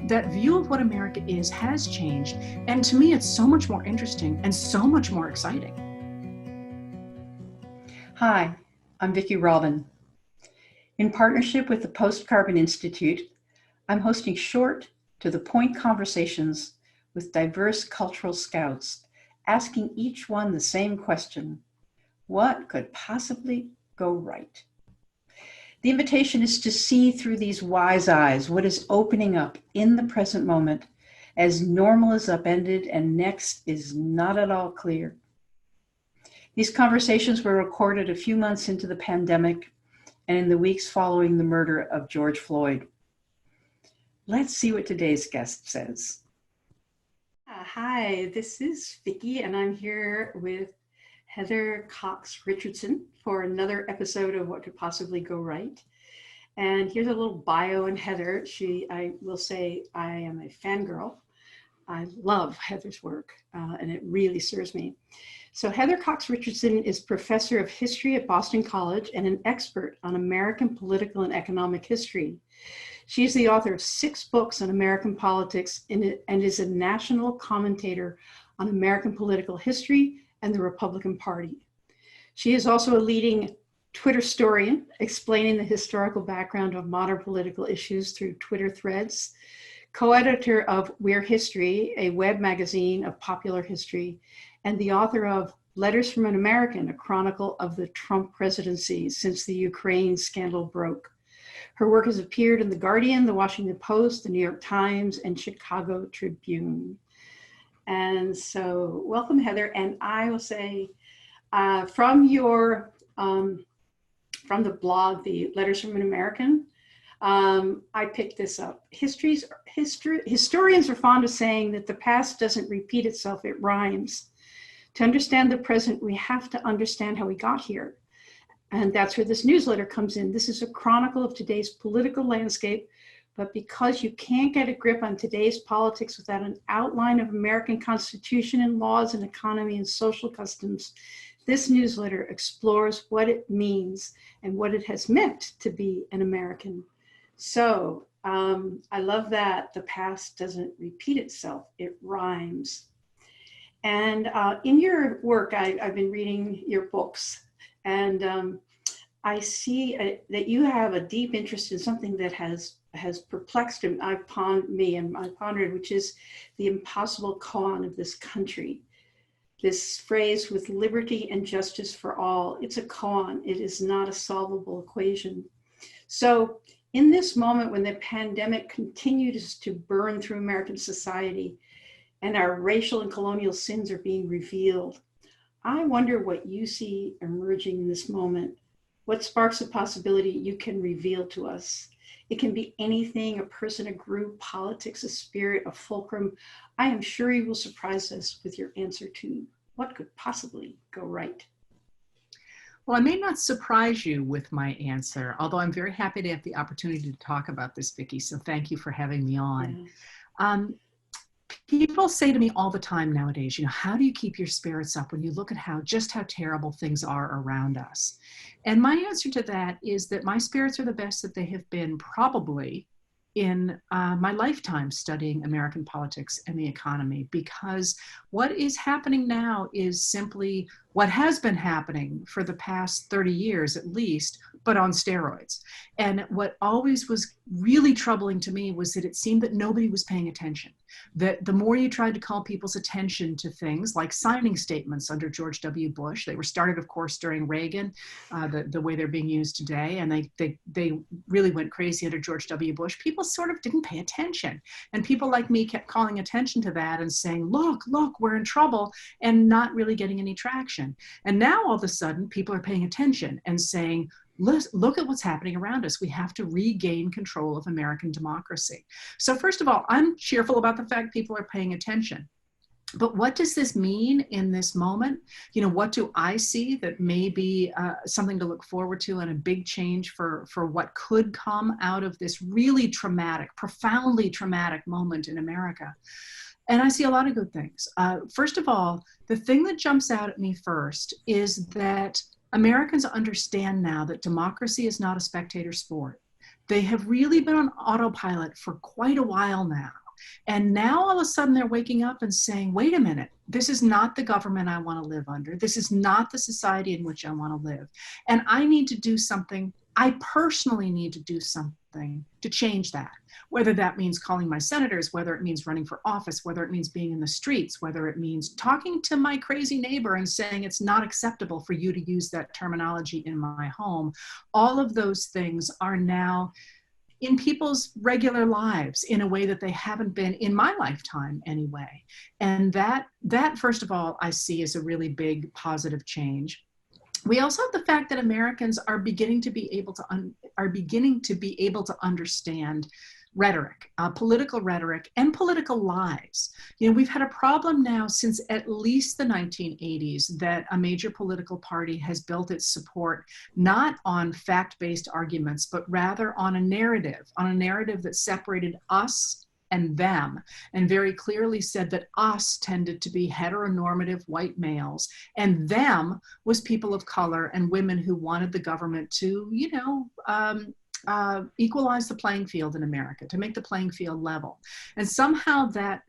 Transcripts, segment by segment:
that view of what America is has changed. And to me, it's so much more interesting and so much more exciting. Hi, I'm Vicki Robin. In partnership with the Post-Carbon Institute, I'm hosting short, to-the-point conversations with diverse cultural scouts, asking each one the same question: what could possibly go right? The invitation is to see through these wise eyes what is opening up in the present moment as normal is upended and next is not at all clear. These conversations were recorded a few months into the pandemic and in the weeks following the murder of George Floyd. Let's see what today's guest says. Hi, this is Vicki, and I'm here with Heather Cox Richardson for another episode of What Could Possibly Go Right. And here's a little bio on Heather. I will say I am a fangirl. I love Heather's work, and it really serves me. So Heather Cox Richardson is professor of history at Boston College and an expert on American political and economic history. She is the author of 6 books on American politics and is a national commentator on American political history and the Republican Party. She is also a leading Twitter historian, explaining the historical background of modern political issues through Twitter threads, co-editor of We're History, a web magazine of popular history, and the author of Letters from an American, a chronicle of the Trump presidency since the Ukraine scandal broke. Her work has appeared in The Guardian, The Washington Post, The New York Times, and Chicago Tribune. And so welcome, Heather. And I will say from the blog, the Letters from an American, I picked this up. Historians are fond of saying that the past doesn't repeat itself, it rhymes. To understand the present, we have to understand how we got here. And that's where this newsletter comes in. This is a chronicle of today's political landscape, but because you can't get a grip on today's politics without an outline of American Constitution and laws and economy and social customs, this newsletter explores what it means and what it has meant to be an American. So I love that the past doesn't repeat itself, it rhymes. And in your work, I've been reading your books, and I see that you have a deep interest in something that has perplexed me, I've pondered, which is the impossible koan of this country. This phrase, with liberty and justice for all, it's a koan. It is not a solvable equation. So in this moment when the pandemic continues to burn through American society and our racial and colonial sins are being revealed, I wonder what you see emerging in this moment. What sparks of possibility you can reveal to us? It can be anything: a person, a group, politics, a spirit, a fulcrum. I am sure you will surprise us with your answer to what could possibly go right. Well, I may not surprise you with my answer, although I'm very happy to have the opportunity to talk about this, Vicki, so thank you for having me on. Yeah. People say to me all the time nowadays, how do you keep your spirits up when you look at how terrible things are around us? And my answer to that is that my spirits are the best that they have been probably in my lifetime studying American politics and the economy, because what is happening now is simply what has been happening for the past 30 years at least, but on steroids. And what always was really troubling to me was that it seemed that nobody was paying attention. That the more you tried to call people's attention to things like signing statements under George W. Bush, they were started, of course, during Reagan, the way they're being used today, and they really went crazy under George W. Bush. People sort of didn't pay attention. And people like me kept calling attention to that and saying, look, we're in trouble, and not really getting any traction. And now all of a sudden, people are paying attention and saying, look at what's happening around us. We have to regain control of American democracy. So first of all, I'm cheerful about the fact people are paying attention. But what does this mean in this moment? What do I see that may be something to look forward to, and a big change for what could come out of this really traumatic, profoundly traumatic moment in America? And I see a lot of good things. First of all, the thing that jumps out at me first is that Americans understand now that democracy is not a spectator sport. They have really been on autopilot for quite a while now. And now all of a sudden they're waking up and saying, wait a minute, this is not the government I want to live under. This is not the society in which I want to live. And I need to do something. I personally need to do something to change that, whether that means calling my senators, whether it means running for office, whether it means being in the streets, whether it means talking to my crazy neighbor and saying it's not acceptable for you to use that terminology in my home. All of those things are now in people's regular lives in a way that they haven't been in my lifetime anyway. And that first of all, I see as a really big positive change. We also have the fact that Americans are beginning to be able to understand rhetoric, political rhetoric, and political lies. You know, we've had a problem now since at least the 1980s that a major political party has built its support not on fact-based arguments, but rather on a narrative that separated us and them, and very clearly said that us tended to be heteronormative white males, and them was people of color and women who wanted the government to, you know, equalize the playing field in America, to make the playing field level. And somehow that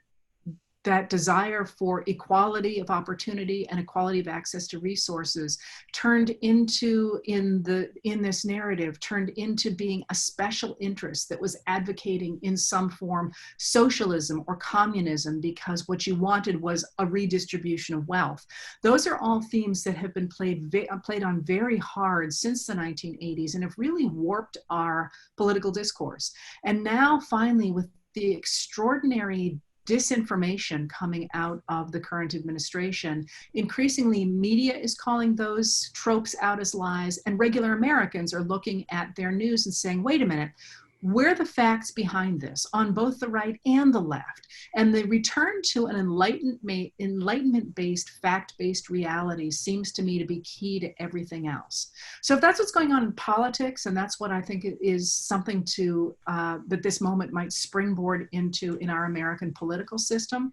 desire for equality of opportunity and equality of access to resources turned into, in this narrative, turned into being a special interest that was advocating in some form socialism or communism, because what you wanted was a redistribution of wealth. Those are all themes that have been played on very hard since the 1980s and have really warped our political discourse. And now finally, with the extraordinary disinformation coming out of the current administration, increasingly media is calling those tropes out as lies, and regular Americans are looking at their news and saying, wait a minute, where are the facts behind this on both the right and the left? And the return to an enlightenment-based, fact-based reality seems to me to be key to everything else. So if that's what's going on in politics, and that's what I think is something to that this moment might springboard into in our American political system,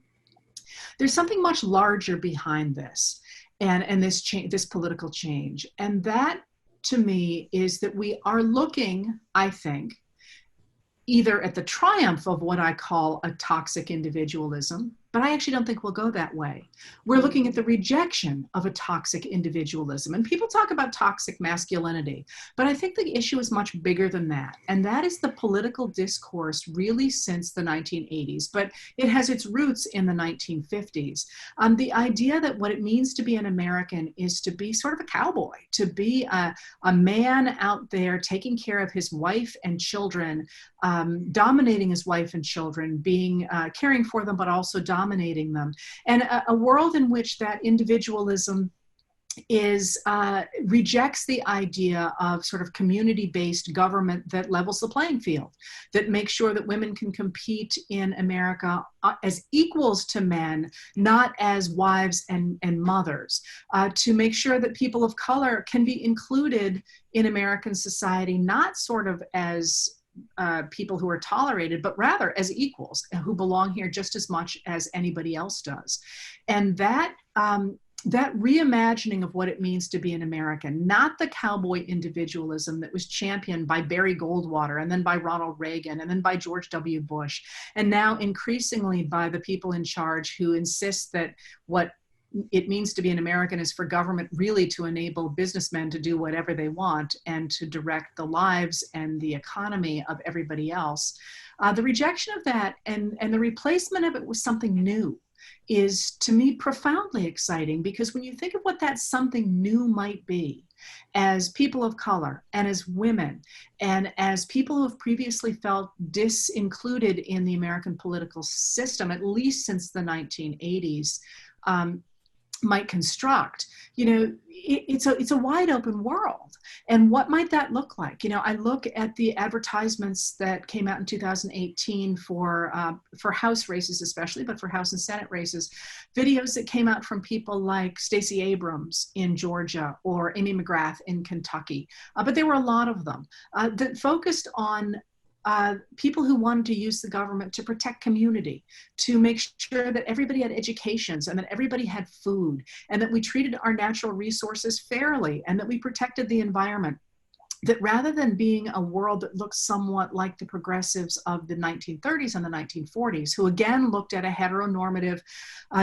there's something much larger behind this and this political change. And that, to me, is that we are looking, I think, either at the triumph of what I call a toxic individualism, but I actually don't think we'll go that way. We're looking at the rejection of a toxic individualism. And people talk about toxic masculinity, but I think the issue is much bigger than that. And that is the political discourse really since the 1980s, but it has its roots in the 1950s. The idea that what it means to be an American is to be sort of a cowboy, to be a man out there taking care of his wife and children, dominating his wife and children, caring for them, but also dominating them, and a world in which that individualism rejects the idea of sort of community-based government that levels the playing field, that makes sure that women can compete in America as equals to men, not as wives and mothers, to make sure that people of color can be included in American society, not sort of as people who are tolerated, but rather as equals who belong here just as much as anybody else does. And that reimagining of what it means to be an American, not the cowboy individualism that was championed by Barry Goldwater and then by Ronald Reagan and then by George W. Bush, and now increasingly by the people in charge who insist that what it means to be an American is for government really to enable businessmen to do whatever they want and to direct the lives and the economy of everybody else. The rejection of that and the replacement of it with something new is, to me, profoundly exciting, because when you think of what that something new might be, as people of color and as women and as people who have previously felt disincluded in the American political system, at least since the 1980s, might construct, you know, it's a wide open world. And what might that look like? You know, I look at the advertisements that came out in 2018 for House races especially, but for House and Senate races, videos that came out from people like Stacey Abrams in Georgia or Amy McGrath in Kentucky. But there were a lot of them that focused on people who wanted to use the government to protect community, to make sure that everybody had educations and that everybody had food, and that we treated our natural resources fairly, and that we protected the environment. that rather than being a world that looks somewhat like the progressives of the 1930s and the 1940s, who again looked at a heteronormative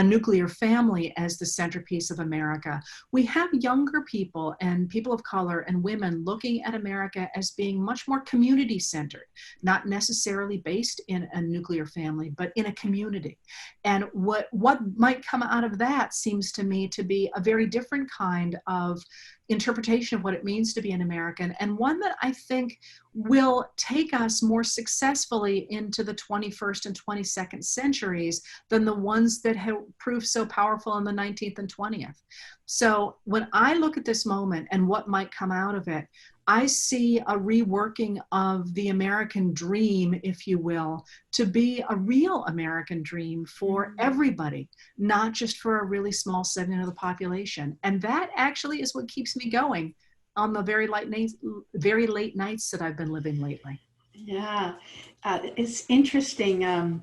nuclear family as the centerpiece of America, we have younger people and people of color and women looking at America as being much more community-centered, not necessarily based in a nuclear family, but in a community. And what might come out of that seems to me to be a very different kind of interpretation of what it means to be an American, and one that I think will take us more successfully into the 21st and 22nd centuries than the ones that have proved so powerful in the 19th and 20th. So when I look at this moment and what might come out of it, I see a reworking of the American dream, if you will, to be a real American dream for everybody, not just for a really small segment of the population. And that actually is what keeps me going on the very late nights that I've been living lately. Yeah, it's interesting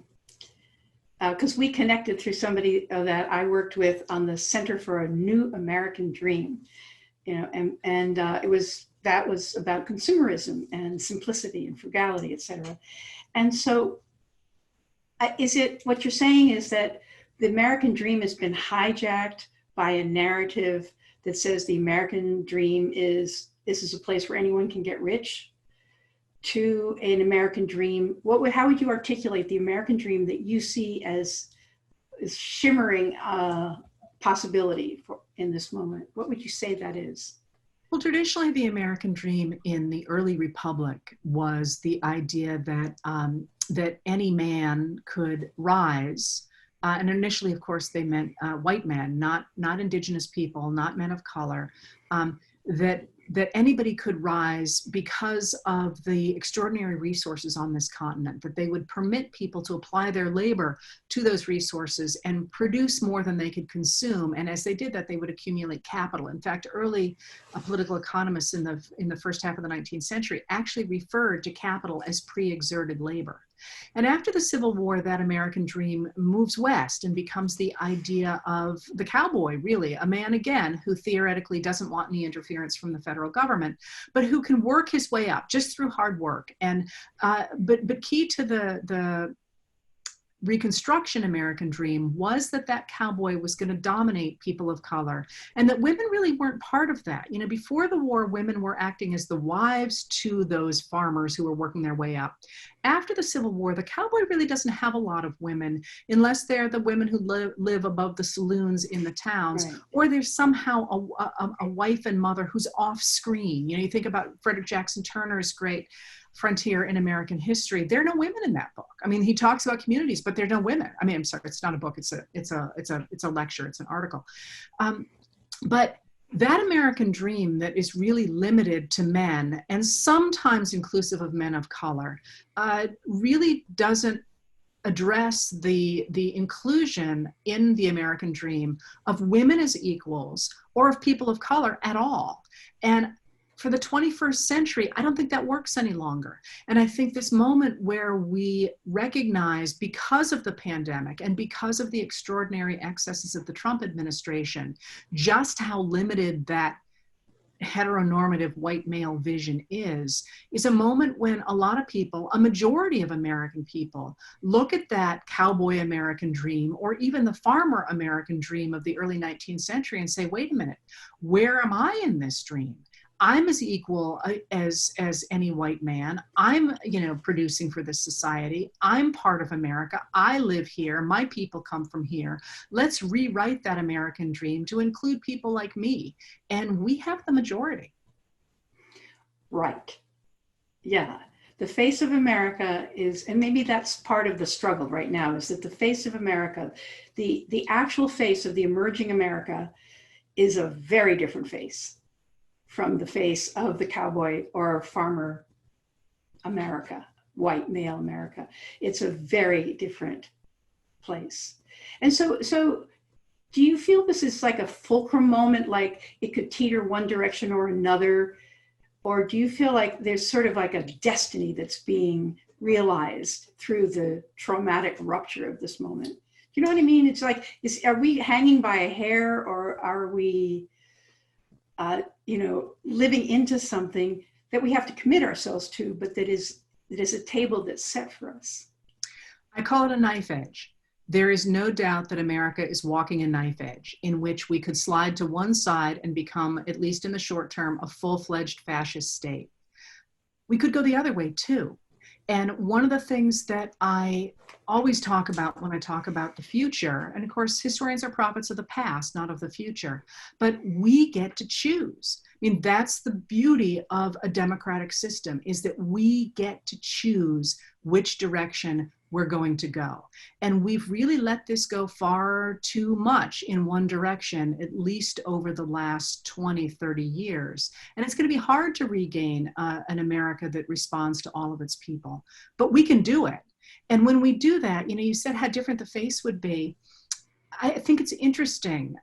because we connected through somebody that I worked with on the Center for a New American Dream, and that was about consumerism and simplicity and frugality, et cetera. And so is it, what you're saying is that the American dream has been hijacked by a narrative that says the American dream is, this is a place where anyone can get rich, to an American dream? How would you articulate the American dream that you see as shimmering possibility in this moment? What would you say that is? Well, traditionally, the American dream in the early republic was the idea that that any man could rise. And initially, of course, they meant white men, not indigenous people, not men of color, that anybody could rise because of the extraordinary resources on this continent, that they would permit people to apply their labor to those resources and produce more than they could consume. And as they did that, they would accumulate capital. In fact, early political economists in the first half of the 19th century actually referred to capital as pre-exerted labor. And after the Civil War, that American dream moves west and becomes the idea of the cowboy, really, a man, again, who theoretically doesn't want any interference from the federal government, but who can work his way up just through hard work. And but key to the Reconstruction American dream was that cowboy was going to dominate people of color, and that women really weren't part of that. Before the war, women were acting as the wives to those farmers who were working their way up. After the Civil War, the cowboy really doesn't have a lot of women, unless they're the women who live above the saloons in the towns, right, or there's somehow a wife and mother who's off screen. You think about Frederick Jackson Turner's great Frontier in American History. There are no women in that book. I mean, he talks about communities, but there are no women. I mean, I'm sorry, it's not a book. It's a lecture. It's an article. But that American dream that is really limited to men, and sometimes inclusive of men of color, really doesn't address the inclusion in the American dream of women as equals or of people of color at all. And for the 21st century, I don't think that works any longer. And I think this moment where we recognize, because of the pandemic and because of the extraordinary excesses of the Trump administration, just how limited that heteronormative white male vision is a moment when a lot of people, a majority of American people, look at that cowboy American dream or even the farmer American dream of the early 19th century and say, wait a minute, where am I in this dream? I'm as equal as any white man. I'm, producing for this society. I'm part of America. I live here. My people come from here. Let's rewrite that American dream to include people like me. And we have the majority. Right. Yeah. The face of America is, and maybe that's part of the struggle right now, is that the face of America, the actual face of the emerging America, is a very different face from the face of the cowboy or farmer America, white male America. It's a very different place. And so do you feel this is like a fulcrum moment, like it could teeter one direction or another? Or do you feel like there's sort of like a destiny that's being realized through the traumatic rupture of this moment? Do you know what I mean? It's like, are we hanging by a hair, or are we living into something that we have to commit ourselves to, but that is a table that's set for us? I call it a knife edge. There is no doubt that America is walking a knife edge in which we could slide to one side and become, at least in the short term, a full-fledged fascist state. We could go the other way too. And one of the things that I always talk about when I talk about the future, and of course, historians are prophets of the past, not of the future, but we get to choose. I mean, that's the beauty of a democratic system, is that we get to choose which direction we're going to go. And we've really let this go far too much in one direction, at least over the last 20, 30 years. And it's going to be hard to regain an America that responds to all of its people. But we can do it. And when we do that, you know, you said how different the face would be. I think it's interesting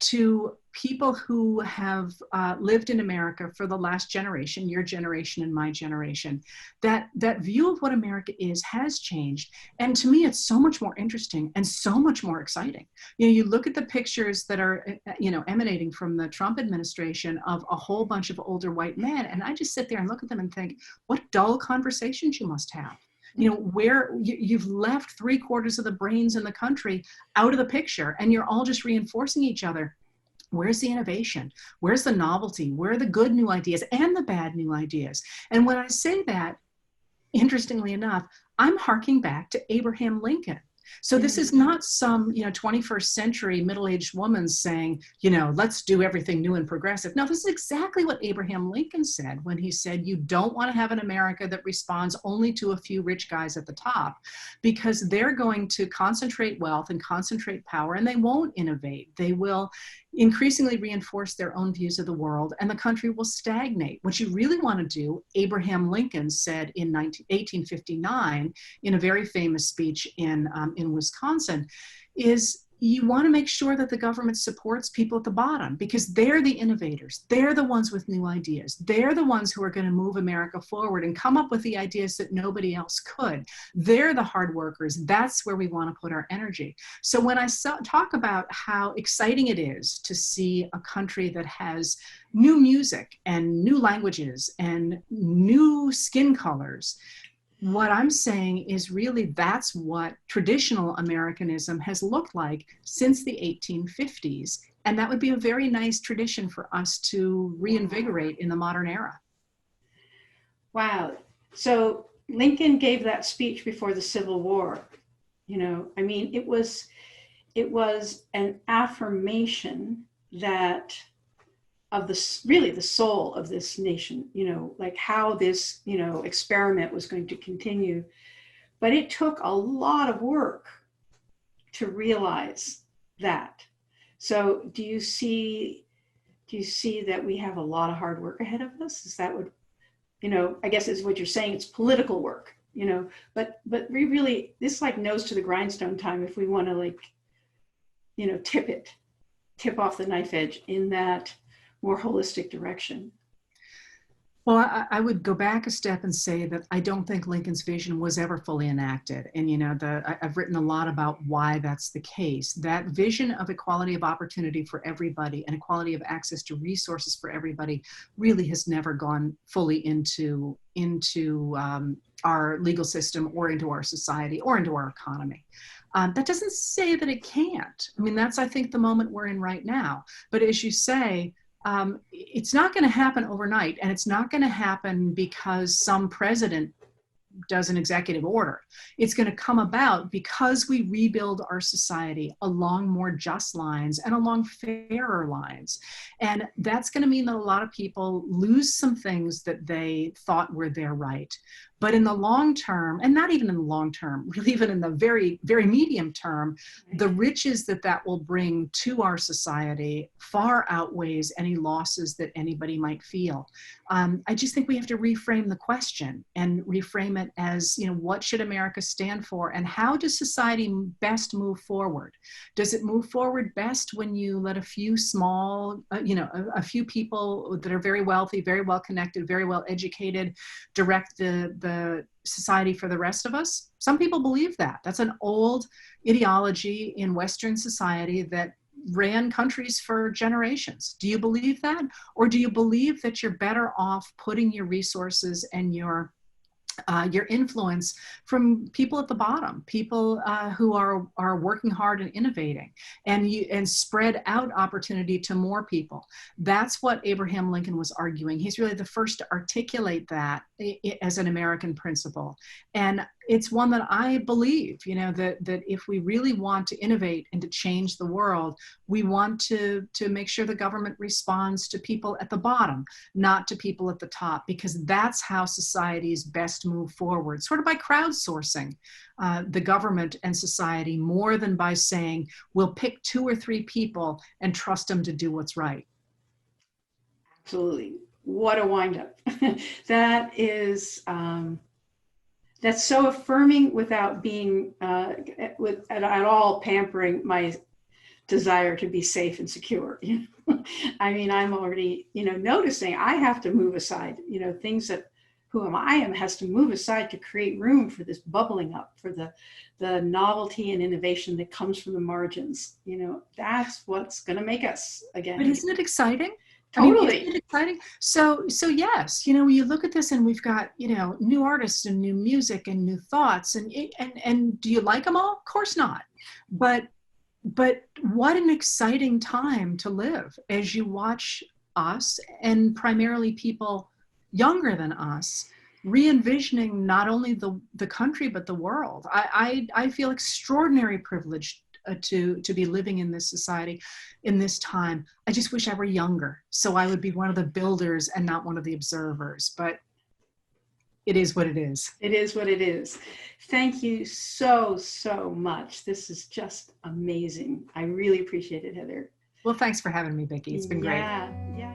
to people who have lived in America for the last generation, your generation and my generation, that view of what America is has changed. And to me, it's so much more interesting and so much more exciting. You know, you look at the pictures that are, you know, emanating from the Trump administration of a whole bunch of older white men. And I just sit there and look at them and think, what dull conversations you must have. You know, where you've left 3/4 of the brains in the country out of the picture, and you're all just reinforcing each other. Where's the innovation? Where's the novelty? Where are the good new ideas and the bad new ideas? And when I say that, interestingly enough, I'm harking back to Abraham Lincoln. So this is not some, you know, 21st century middle-aged woman saying, you know, let's do everything new and progressive. No, this is exactly what Abraham Lincoln said when he said, you don't want to have an America that responds only to a few rich guys at the top, because they're going to concentrate wealth and concentrate power, and they won't innovate. They will increasingly reinforce their own views of the world, and the country will stagnate. What you really want to do, Abraham Lincoln said in 1859 in a very famous speech in Wisconsin, is you want to make sure that the government supports people at the bottom, because they're the innovators. They're the ones with new ideas. They're the ones who are going to move America forward and come up with the ideas that nobody else could. They're the hard workers. That's where we want to put our energy. So when I talk about how exciting it is to see a country that has new music and new languages and new skin colors, what I'm saying is really that's what traditional Americanism has looked like since the 1850s. And that would be a very nice tradition for us to reinvigorate in the modern era. Wow. So Lincoln gave that speech before the Civil War. You know, I mean, it was an affirmation that of really the soul of this nation, you know, like how this, you know, experiment was going to continue. But it took a lot of work to realize that. So do you see that we have a lot of hard work ahead of us? Is that what, you know, I guess is what you're saying, it's political work, you know, but we really, this like nose to the grindstone time if we want to, like, you know, tip off the knife edge in that more holistic direction. Well, I would go back a step and say that I don't think Lincoln's vision was ever fully enacted. And, you know, I've written a lot about why that's the case. That vision of equality of opportunity for everybody and equality of access to resources for everybody really has never gone fully into our legal system or into our society or into our economy. That doesn't say that it can't. I mean, that's, I think, the moment we're in right now. But as you say, it's not going to happen overnight, and it's not going to happen because some president does an executive order. It's going to come about because we rebuild our society along more just lines and along fairer lines. And that's going to mean that a lot of people lose some things that they thought were their right. But in the long term, and not even in the long term, really even in the very, very medium term, the riches that will bring to our society far outweighs any losses that anybody might feel. I just think we have to reframe the question and reframe it as, you know, what should America stand for and how does society best move forward? Does it move forward best when you let a few small, a few people that are very wealthy, very well connected, very well educated, direct the society for the rest of us? Some people believe that. That's an old ideology in Western society that ran countries for generations. Do you believe that? Or do you believe that you're better off putting your resources and your influence from people at the bottom, people who are working hard and innovating, and spread out opportunity to more people? That's what Abraham Lincoln was arguing. He's really the first to articulate that as an American principle. And it's one that I believe, that if we really want to innovate and to change the world, we want to make sure the government responds to people at the bottom, not to people at the top, because that's how societies best move forward, sort of by crowdsourcing the government and society, more than by saying, we'll pick 2 or 3 people and trust them to do what's right. Absolutely. What a wind-up. That is... that's so affirming without being at all pampering my desire to be safe and secure. I mean, I'm already, noticing I have to move aside, things that who I am has to move aside to create room for this bubbling up, for the novelty and innovation that comes from the margins. That's what's going to make us again. But isn't it exciting? Totally. I mean, isn't it exciting? So yes, you look at this and we've got, new artists and new music and new thoughts, and do you like them all? Of course not. But what an exciting time to live as you watch us, and primarily people younger than us, re-envisioning not only the country, but the world. I feel extraordinarily privileged to be living in this society, in this time. I just wish I were younger, so I would be one of the builders and not one of the observers. But it is what it is. It is what it is. Thank you so much. This is just amazing. I really appreciate it, Heather. Well, thanks for having me, Vicki. It's been great. Yeah.